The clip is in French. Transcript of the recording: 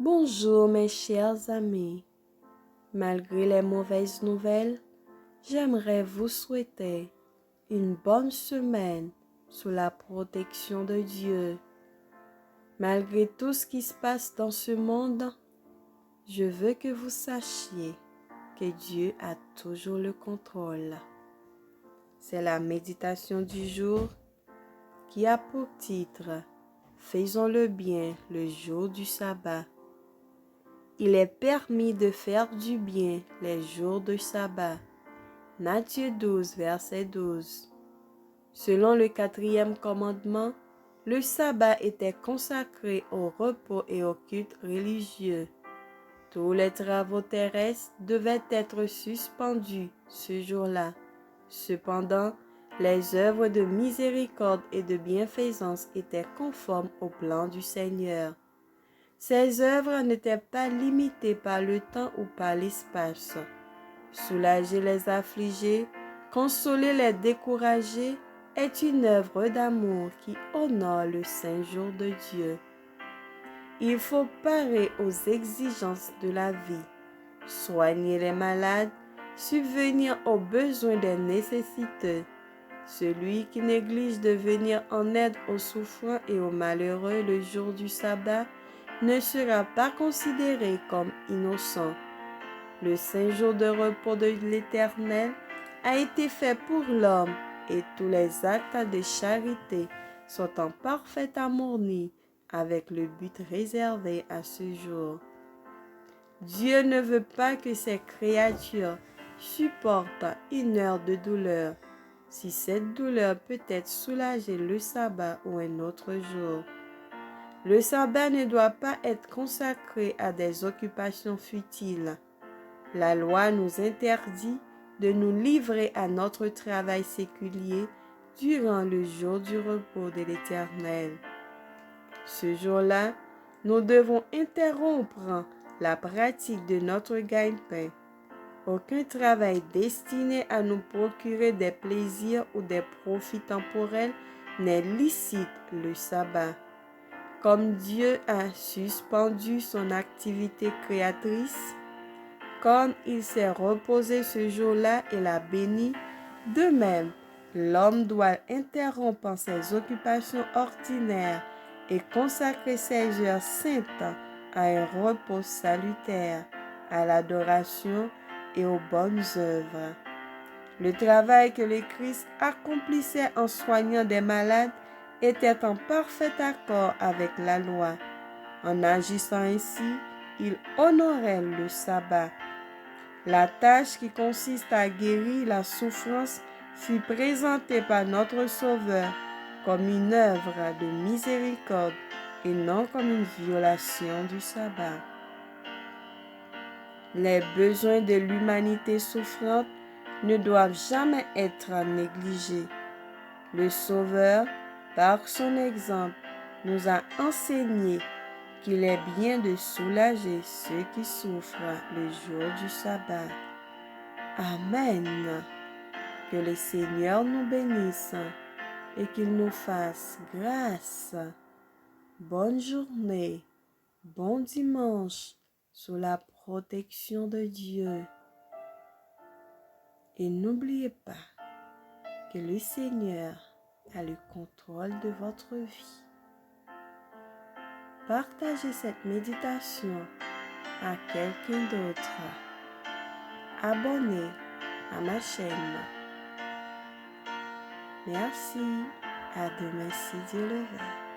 Bonjour mes chers amis. Malgré les mauvaises nouvelles, j'aimerais vous souhaiter une bonne semaine sous la protection de Dieu. Malgré tout ce qui se passe dans ce monde, je veux que vous sachiez que Dieu a toujours le contrôle. C'est la méditation du jour qui a pour titre « Faisons le bien le jour du sabbat ». Il est permis de faire du bien les jours de sabbat. Matthieu 12, verset 12. Selon le 4e commandement, le sabbat était consacré au repos et au culte religieux. Tous les travaux terrestres devaient être suspendus ce jour-là. Cependant, les œuvres de miséricorde et de bienfaisance étaient conformes au plan du Seigneur. Ces œuvres n'étaient pas limitées par le temps ou par l'espace. Soulager les affligés, consoler les découragés est une œuvre d'amour qui honore le saint jour de Dieu. Il faut parer aux exigences de la vie, soigner les malades, subvenir aux besoins des nécessiteux. Celui qui néglige de venir en aide aux souffrants et aux malheureux le jour du sabbat ne sera pas considéré comme innocent. Le saint jour de repos de l'Éternel a été fait pour l'homme et tous les actes de charité sont en parfaite harmonie avec le but réservé à ce jour. Dieu ne veut pas que ses créatures supportent une heure de douleur, si cette douleur peut être soulagée le sabbat ou un autre jour. Le sabbat ne doit pas être consacré à des occupations futiles. La loi nous interdit de nous livrer à notre travail séculier durant le jour du repos de l'Éternel. Ce jour-là, nous devons interrompre la pratique de notre gagne-pain. Aucun travail destiné à nous procurer des plaisirs ou des profits temporels n'est licite le sabbat. Comme Dieu a suspendu son activité créatrice, comme il s'est reposé ce jour-là et l'a béni, de même, l'homme doit interrompre ses occupations ordinaires et consacrer ses heures saintes à un repos salutaire, à l'adoration et aux bonnes œuvres. Le travail que le Christ accomplissait en soignant des malades était en parfait accord avec la loi. En agissant ainsi, il honorait le sabbat. La tâche qui consiste à guérir la souffrance fut présentée par notre Sauveur comme une œuvre de miséricorde et non comme une violation du sabbat. Les besoins de l'humanité souffrante ne doivent jamais être négligés. Le Sauveur, par son exemple, nous a enseigné qu'il est bien de soulager ceux qui souffrent le jour du sabbat. Amen. Que le Seigneur nous bénisse et qu'il nous fasse grâce. Bonne journée, bon dimanche sous la protection de Dieu. Et n'oubliez pas que le Seigneur a le contrôle de votre vie. Partagez cette méditation à quelqu'un d'autre. Abonnez à ma chaîne. Merci. À demain si Dieu le veut.